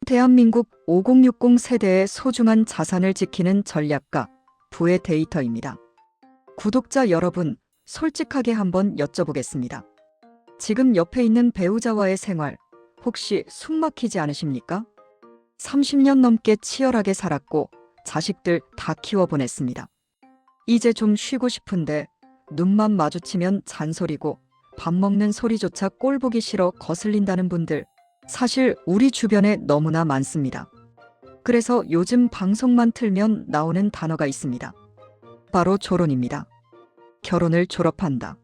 대한민국 5060 세대의 소중한 자산을 지키는 전략가 부의 데이터입니다. 구독자 여러분, 솔직하게 한번 여쭤보겠습니다. 지금 옆에 있는 배우자와의 생활, 혹시 숨막히지 않으십니까? 30년 넘게 치열하게 살았고 자식들 다 키워보냈습니다. 이제 좀 쉬고 싶은데 눈만 마주치면 잔소리고 밥 먹는 소리조차 꼴보기 싫어 거슬린다는 분들, 사실 우리 주변에 너무나 많습니다. 그래서 요즘 방송만 틀면 나오는 단어가 있습니다. 바로 졸혼입니다. 결혼을 졸업한다.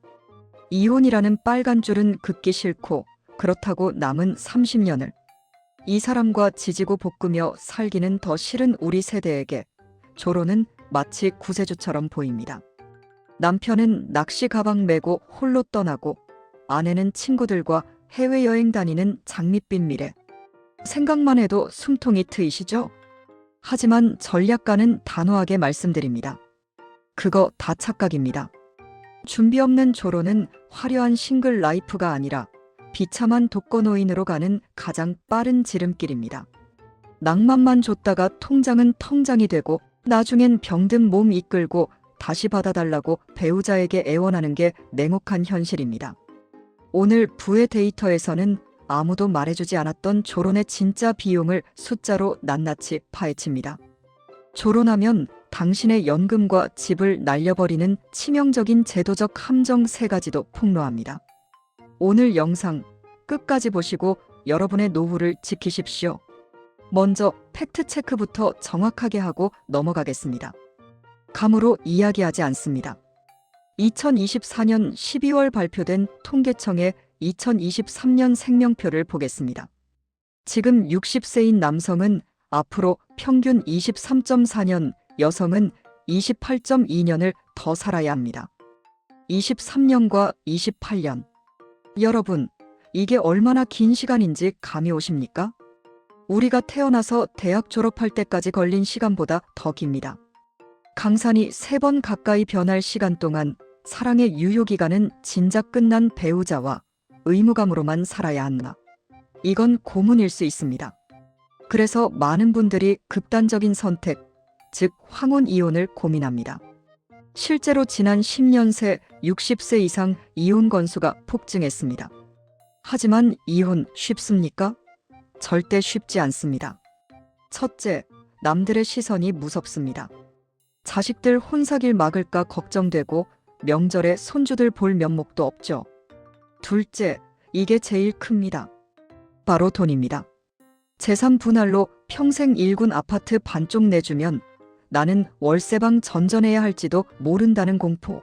이혼이라는 빨간 줄은 긋기 싫고 그렇다고 남은 30년을 이 사람과 지지고 볶으며 살기는 더 싫은 우리 세대에게 졸혼은 마치 구세주처럼 보입니다. 남편은 낚시 가방 메고 홀로 떠나고 아내는 친구들과 해외여행 다니는 장밋빛 미래. 생각만 해도 숨통이 트이시죠? 하지만 전략가는 단호하게 말씀드립니다. 그거 다 착각입니다. 준비 없는 졸혼은 화려한 싱글 라이프가 아니라 비참한 독거노인으로 가는 가장 빠른 지름길입니다. 낭만만 줬다가 통장은 텅장이 되고 나중엔 병든 몸 이끌고 다시 받아달라고 배우자에게 애원하는 게 냉혹한 현실입니다. 오늘 부의 데이터에서는 아무도 말해주지 않았던 졸혼의 진짜 비용을 숫자로 낱낱이 파헤칩니다. 졸혼하면 당신의 연금과 집을 날려버리는 치명적인 제도적 함정 3가지도 폭로합니다. 오늘 영상 끝까지 보시고 여러분의 노후를 지키십시오. 먼저 팩트체크부터 정확하게 하고 넘어가겠습니다. 감으로 이야기하지 않습니다. 2024년 12월 발표된 통계청의 2023년 생명표를 보겠습니다. 지금 60세인 남성은 앞으로 평균 23.4년, 여성은 28.2년을 더 살아야 합니다. 23년과 28년. 여러분, 이게 얼마나 긴 시간인지 감이 오십니까? 우리가 태어나서 대학 졸업할 때까지 걸린 시간보다 더 깁니다. 강산이 3번 가까이 변할 시간 동안 사랑의 유효기간은 진작 끝난 배우자와 의무감으로만 살아야 한다. 이건 고문일 수 있습니다. 그래서 많은 분들이 극단적인 선택, 즉 황혼 이혼을 고민합니다. 실제로 지난 10년 새 60세 이상 이혼 건수가 폭증했습니다. 하지만 이혼 쉽습니까? 절대 쉽지 않습니다. 첫째, 남들의 시선이 무섭습니다. 자식들 혼사길 막을까 걱정되고 명절에 손주들 볼 면목도 없죠. 둘째, 이게 제일 큽니다. 바로 돈입니다. 재산 분할로 평생 1군 아파트 반쪽 내주면 나는 월세방 전전해야 할지도 모른다는 공포.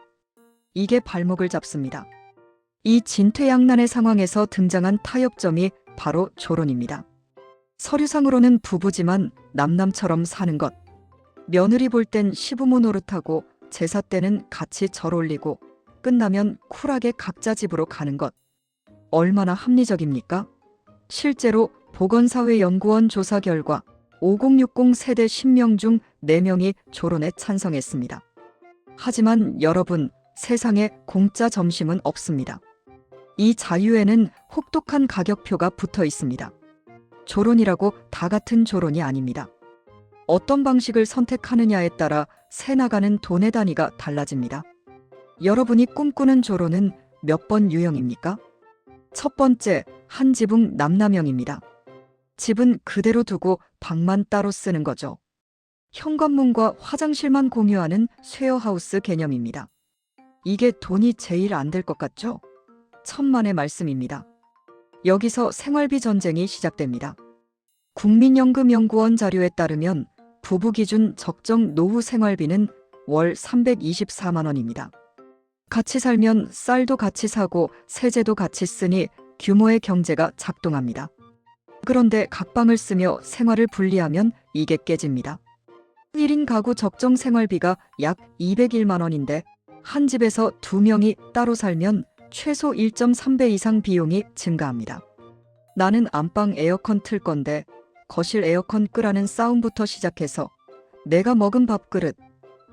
이게 발목을 잡습니다. 이 진퇴양난의 상황에서 등장한 타협점이 바로 졸혼입니다. 서류상으로는 부부지만 남남처럼 사는 것. 며느리 볼 땐 시부모 노릇하고 제사 때는 같이 절 올리고 끝나면 쿨하게 각자 집으로 가는 것. 얼마나 합리적입니까? 실제로 보건사회연구원 조사 결과 5060 세대 10명 중 4명이 졸혼에 찬성했습니다. 하지만 여러분, 세상에 공짜 점심은 없습니다. 이 자유에는 혹독한 가격표가 붙어 있습니다. 졸혼이라고 다 같은 졸혼이 아닙니다. 어떤 방식을 선택하느냐에 따라 새 나가는 돈의 단위가 달라집니다. 여러분이 꿈꾸는 졸혼은 몇 번 유형입니까? 첫 번째, 한 지붕 남남형입니다. 집은 그대로 두고 방만 따로 쓰는 거죠. 현관문과 화장실만 공유하는 쉐어하우스 개념입니다. 이게 돈이 제일 안 될 것 같죠? 천만의 말씀입니다. 여기서 생활비 전쟁이 시작됩니다. 국민연금연구원 자료에 따르면 부부 기준 적정 노후 생활비는 월 324만 원입니다. 같이 살면 쌀도 같이 사고 세제도 같이 쓰니 규모의 경제가 작동합니다. 그런데 각방을 쓰며 생활을 분리하면 이게 깨집니다. 1인 가구 적정 생활비가 약 201만 원인데 한 집에서 2명이 따로 살면 최소 1.3배 이상 비용이 증가합니다. 나는 안방 에어컨 틀 건데 거실 에어컨 끄라는 싸움부터 시작해서 내가 먹은 밥그릇,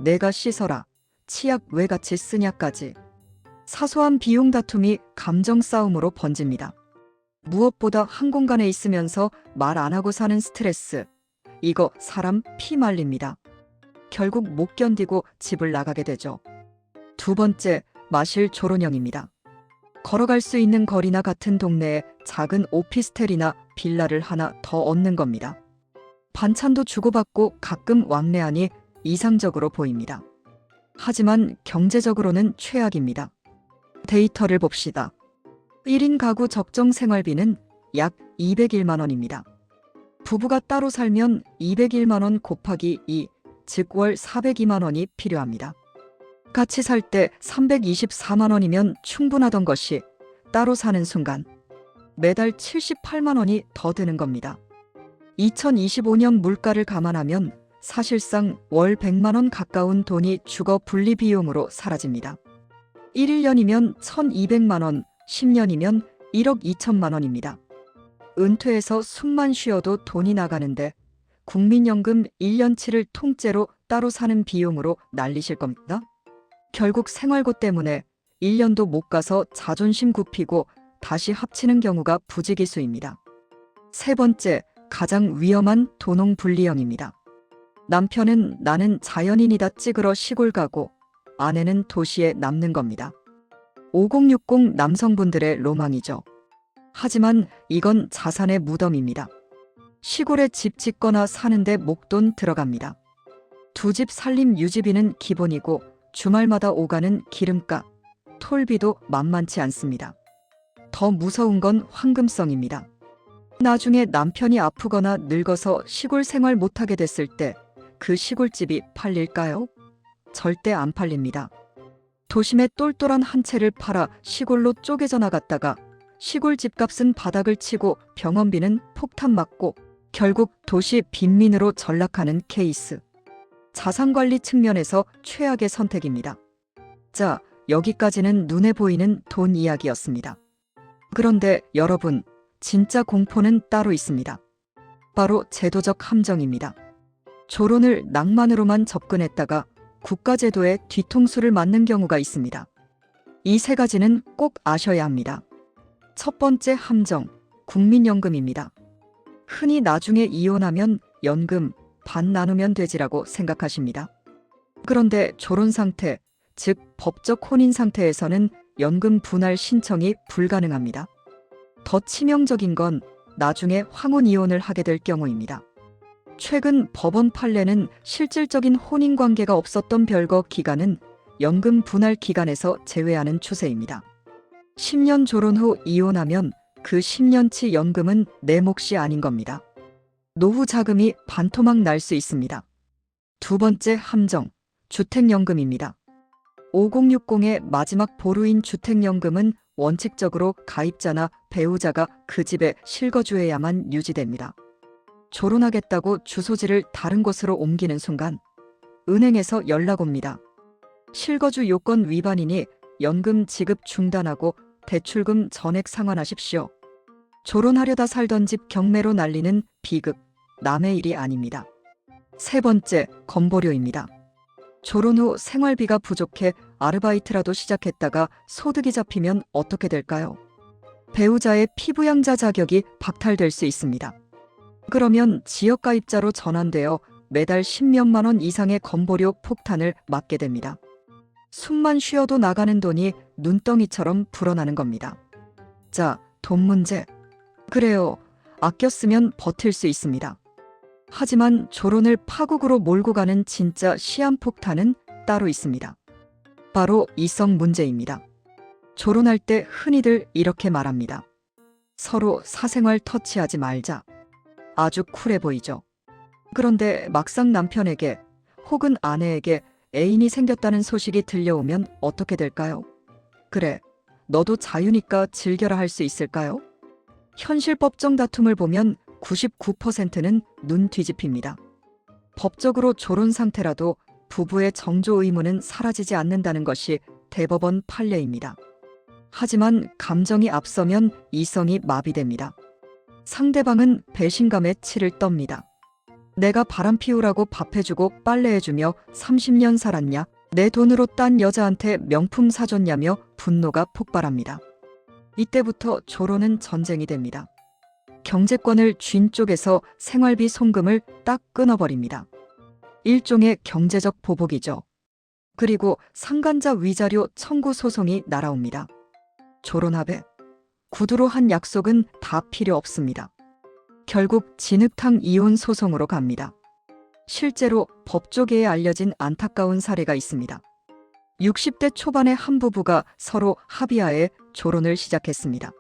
내가 씻어라, 치약 왜 같이 쓰냐까지 사소한 비용 다툼이 감정 싸움으로 번집니다. 무엇보다 한 공간에 있으면서 말 안 하고 사는 스트레스. 이거 사람 피 말립니다. 결국 못 견디고 집을 나가게 되죠. 두 번째, 마실 조론형입니다. 걸어갈 수 있는 거리나 같은 동네에 작은 오피스텔이나 빌라를 하나 더 얻는 겁니다. 반찬도 주고받고 가끔 왕래하니 이상적으로 보입니다. 하지만 경제적으로는 최악입니다. 데이터를 봅시다. 1인 가구 적정 생활비는 약 201만 원입니다. 부부가 따로 살면 201만 원 곱하기 2, 즉 월 402만 원이 필요합니다. 같이 살 때 324만 원이면 충분하던 것이 따로 사는 순간 매달 78만 원이 더 드는 겁니다. 2025년 물가를 감안하면 사실상 월 100만 원 가까운 돈이 주거 분리 비용으로 사라집니다. 1년이면 1,200만 원, 10년이면 1억 2천만 원입니다. 은퇴해서 숨만 쉬어도 돈이 나가는데 국민연금 1년치를 통째로 따로 사는 비용으로 날리실 겁니다. 결국 생활고 때문에 1년도 못 가서 자존심 굽히고 다시 합치는 경우가 부지기수입니다. 세 번째, 가장 위험한 도농분리형입니다. 남편은 나는 자연인이다 찌그러 시골 가고 아내는 도시에 남는 겁니다. 5060 남성분들의 로망이죠. 하지만 이건 자산의 무덤입니다. 시골에 집 짓거나 사는데 목돈 들어갑니다. 두 집 살림 유지비는 기본이고 주말마다 오가는 기름값, 톨비도 만만치 않습니다. 더 무서운 건 황금성입니다. 나중에 남편이 아프거나 늙어서 시골 생활 못하게 됐을 때 그 시골집이 팔릴까요? 절대 안 팔립니다. 도심의 똘똘한 한 채를 팔아 시골로 쪼개져 나갔다가 시골 집값은 바닥을 치고 병원비는 폭탄 맞고 결국 도시 빈민으로 전락하는 케이스. 자산관리 측면에서 최악의 선택입니다. 자, 여기까지는 눈에 보이는 돈 이야기였습니다. 그런데 여러분, 진짜 공포는 따로 있습니다. 바로 제도적 함정입니다. 조론을 낭만으로만 접근했다가 국가제도에 뒤통수를 맞는 경우가 있습니다. 이 세 가지는 꼭 아셔야 합니다. 첫 번째 함정, 국민연금입니다. 흔히 나중에 이혼하면 연금 반 나누면 되지라고 생각하십니다. 그런데 조론 상태, 즉 법적 혼인 상태에서는 연금 분할 신청이 불가능합니다. 더 치명적인 건 나중에 황혼 이혼을 하게 될 경우입니다. 최근 법원 판례는 실질적인 혼인 관계가 없었던 별거 기간은 연금 분할 기간에서 제외하는 추세입니다. 10년 조론 후 이혼하면 그 10년치 연금은 내 몫이 아닌 겁니다. 노후 자금이 반토막 날 수 있습니다. 두 번째 함정, 주택연금입니다. 5060의 마지막 보루인 주택연금은 원칙적으로 가입자나 배우자가 그 집에 실거주해야만 유지됩니다. 조론하겠다고 주소지를 다른 곳으로 옮기는 순간 은행에서 연락 옵니다. 실거주 요건 위반이니 연금 지급 중단하고 대출금 전액 상환하십시오. 조론하려다 살던 집 경매로 날리는 비극, 남의 일이 아닙니다. 세 번째, 건보료입니다. 조론 후 생활비가 부족해 아르바이트라도 시작했다가 소득이 잡히면 어떻게 될까요? 배우자의 피부양자 자격이 박탈될 수 있습니다. 그러면 지역가입자로 전환되어 매달 10몇만 원 이상의 건보료 폭탄을 맞게 됩니다. 숨만 쉬어도 나가는 돈이 눈덩이처럼 불어나는 겁니다. 자, 돈 문제. 그래요. 아껴 쓰면 버틸 수 있습니다. 하지만 조론을 파국으로 몰고 가는 진짜 시한폭탄은 따로 있습니다. 바로 이성 문제입니다. 조론할 때 흔히들 이렇게 말합니다. 서로 사생활 터치하지 말자. 아주 쿨해 보이죠. 그런데 막상 남편에게 혹은 아내에게 애인이 생겼다는 소식이 들려오면 어떻게 될까요? 그래, 너도 자유니까 즐겨라 할 수 있을까요? 현실 법정 다툼을 보면 99%는 눈 뒤집힙니다. 법적으로 조론 상태라도 부부의 정조 의무는 사라지지 않는다는 것이 대법원 판례입니다. 하지만 감정이 앞서면 이성이 마비됩니다. 상대방은 배신감에 치를 떱니다. 내가 바람 피우라고 밥해주고 빨래해주며 30년 살았냐? 내 돈으로 딴 여자한테 명품 사줬냐며 분노가 폭발합니다. 이때부터 조론은 전쟁이 됩니다. 경제권을 쥔 쪽에서 생활비 송금을 딱 끊어버립니다. 일종의 경제적 보복이죠. 그리고 상간자 위자료 청구 소송이 날아옵니다. 조론합의 구두로 한 약속은 다 필요 없습니다. 결국 진흙탕 이혼 소송으로 갑니다. 실제로 법조계에 알려진 안타까운 사례가 있습니다. 60대 초반의 한 부부가 서로 합의하에 조론을 시작했습니다.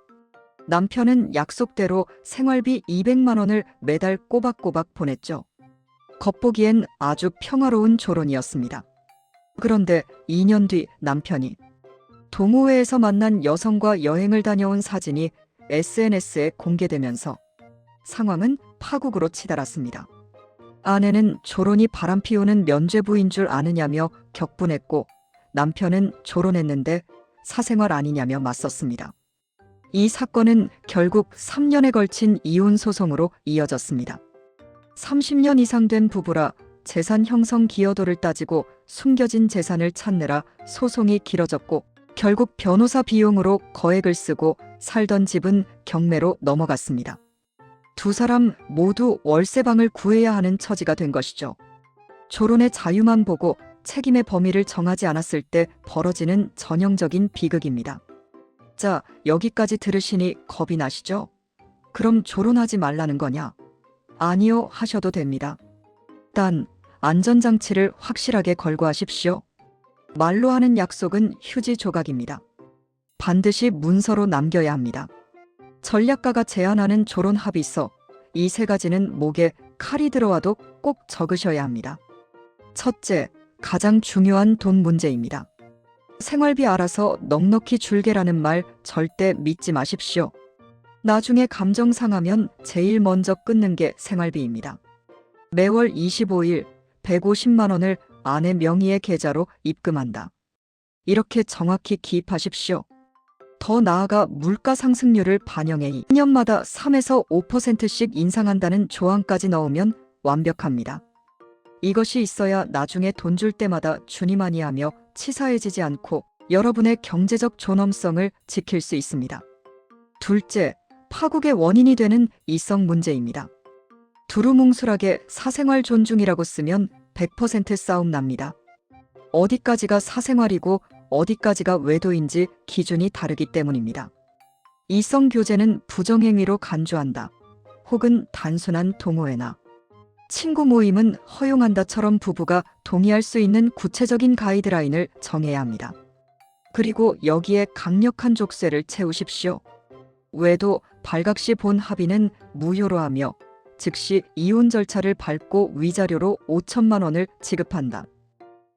남편은 약속대로 생활비 200만 원을 매달 꼬박꼬박 보냈죠. 겉보기엔 아주 평화로운 조론이었습니다. 그런데 2년 뒤 남편이 동호회에서 만난 여성과 여행을 다녀온 사진이 SNS에 공개되면서 상황은 파국으로 치달았습니다. 아내는 조론이 바람피우는 면죄부인 줄 아느냐며 격분했고 남편은 조론했는데 사생활 아니냐며 맞섰습니다. 이 사건은 결국 3년에 걸친 이혼 소송으로 이어졌습니다. 30년 이상 된 부부라 재산 형성 기여도를 따지고 숨겨진 재산을 찾느라 소송이 길어졌고 결국 변호사 비용으로 거액을 쓰고 살던 집은 경매로 넘어갔습니다. 두 사람 모두 월세방을 구해야 하는 처지가 된 것이죠. 조론의 자유만 보고 책임의 범위를 정하지 않았을 때 벌어지는 전형적인 비극입니다. 자, 여기까지 들으시니 겁이 나시죠? 그럼 조론하지 말라는 거냐? 아니요 하셔도 됩니다. 단, 안전장치를 확실하게 걸고 하십시오. 말로 하는 약속은 휴지 조각입니다. 반드시 문서로 남겨야 합니다. 전략가가 제안하는 조론 합의서, 이 세 가지는 목에 칼이 들어와도 꼭 적으셔야 합니다. 첫째, 가장 중요한 돈 문제입니다. 생활비 알아서 넉넉히 줄게라는 말 절대 믿지 마십시오. 나중에 감정 상하면 제일 먼저 끊는 게 생활비입니다. 매월 25일 150만 원을 아내 명의의 계좌로 입금한다. 이렇게 정확히 기입하십시오. 더 나아가 물가 상승률을 반영해 2년마다 3에서 5%씩 인상한다는 조항까지 넣으면 완벽합니다. 이것이 있어야 나중에 돈 줄 때마다 주니마니 하며 치사해지지 않고 여러분의 경제적 존엄성을 지킬 수 있습니다. 둘째, 파국의 원인이 되는 이성 문제입니다. 두루뭉술하게 사생활 존중이라고 쓰면 100% 싸움 납니다. 어디까지가 사생활이고 어디까지가 외도인지 기준이 다르기 때문입니다. 이성 교제는 부정행위로 간주한다. 혹은 단순한 동호회나 친구 모임은 허용한다처럼 부부가 동의할 수 있는 구체적인 가이드라인을 정해야 합니다. 그리고 여기에 강력한 족쇄를 채우십시오. 외도, 발각시 본 합의는 무효로 하며 즉시 이혼 절차를 밟고 위자료로 5천만 원을 지급한다.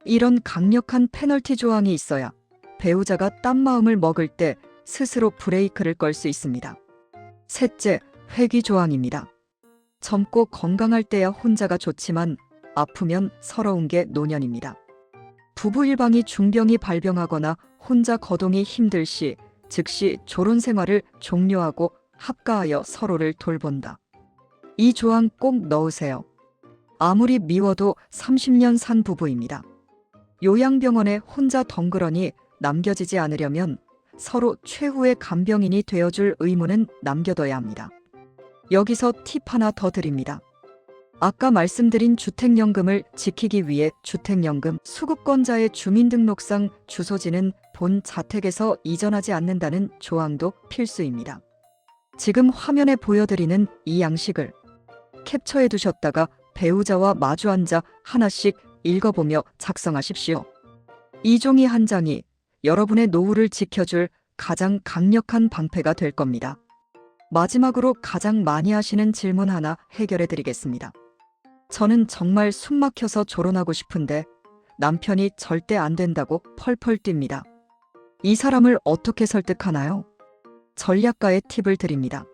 이런 강력한 페널티 조항이 있어야 배우자가 딴 마음을 먹을 때 스스로 브레이크를 걸 수 있습니다. 셋째, 회귀 조항입니다. 젊고 건강할 때야 혼자가 좋지만 아프면 서러운 게 노년입니다. 부부 일방이 중병이 발병하거나 혼자 거동이 힘들 시 즉시 조론 생활을 종료하고 합가하여 서로를 돌본다. 이 조항 꼭 넣으세요. 아무리 미워도 30년 산 부부입니다. 요양병원에 혼자 덩그러니 남겨지지 않으려면 서로 최후의 간병인이 되어줄 의무는 남겨둬야 합니다. 여기서 팁 하나 더 드립니다. 아까 말씀드린 주택연금을 지키기 위해 주택연금 수급권자의 주민등록상 주소지는 본 자택에서 이전하지 않는다는 조항도 필수입니다. 지금 화면에 보여드리는 이 양식을 캡처해 두셨다가 배우자와 마주 앉아 하나씩 읽어보며 작성하십시오. 이 종이 한 장이 여러분의 노후를 지켜줄 가장 강력한 방패가 될 겁니다. 마지막으로 가장 많이 하시는 질문 하나 해결해 드리겠습니다. 저는 정말 숨막혀서 조론하고 싶은데 남편이 절대 안 된다고 펄펄 뜁니다. 이 사람을 어떻게 설득하나요? 전략가의 팁을 드립니다.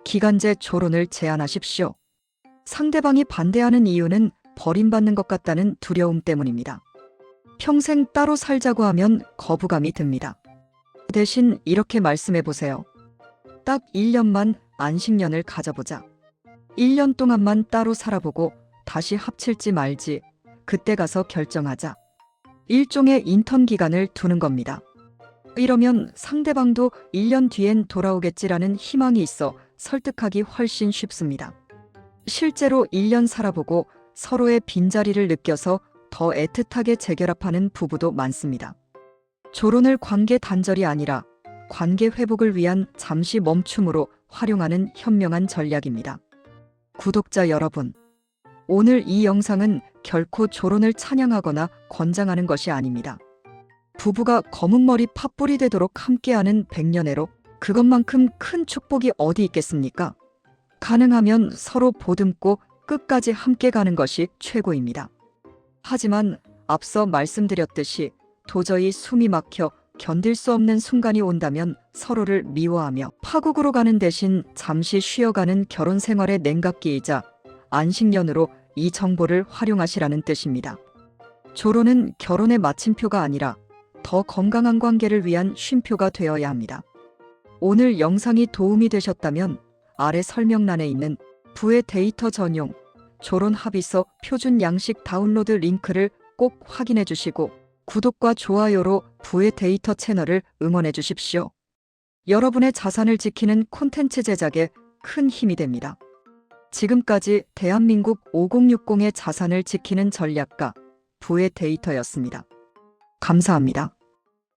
기간제 조론을 제안하십시오. 상대방이 반대하는 이유는 버림받는 것 같다는 두려움 때문입니다. 평생 따로 살자고 하면 거부감이 듭니다. 대신 이렇게 말씀해 보세요. 딱 1년만 안식년을 가져보자. 1년 동안만 따로 살아보고 다시 합칠지 말지 그때 가서 결정하자. 일종의 인턴 기간을 두는 겁니다. 이러면 상대방도 1년 뒤엔 돌아오겠지라는 희망이 있어 설득하기 훨씬 쉽습니다. 실제로 1년 살아보고 서로의 빈자리를 느껴서 더 애틋하게 재결합하는 부부도 많습니다. 조론을 관계 단절이 아니라 관계 회복을 위한 잠시 멈춤으로 활용하는 현명한 전략입니다. 구독자 여러분, 오늘 이 영상은 결코 조론을 찬양하거나 권장하는 것이 아닙니다. 부부가 검은머리 팥불이 되도록 함께하는 100년애로 그것만큼 큰 축복이 어디 있겠습니까? 가능하면 서로 보듬고 끝까지 함께 가는 것이 최고입니다. 하지만 앞서 말씀드렸듯이 도저히 숨이 막혀 견딜 수 없는 순간이 온다면 서로를 미워하며 파국으로 가는 대신 잠시 쉬어가는 결혼 생활의 냉각기이자 안식년으로 이 정보를 활용하시라는 뜻입니다. 조론은 결혼의 마침표가 아니라 더 건강한 관계를 위한 쉼표가 되어야 합니다. 오늘 영상이 도움이 되셨다면 아래 설명란에 있는 부의 데이터 전용 조론 합의서 표준 양식 다운로드 링크를 꼭 확인해 주시고 구독과 좋아요로 부의 데이터 채널을 응원해 주십시오. 여러분의 자산을 지키는 콘텐츠 제작에 큰 힘이 됩니다. 지금까지 대한민국 5060의 자산을 지키는 전략가 부의 데이터였습니다. 감사합니다.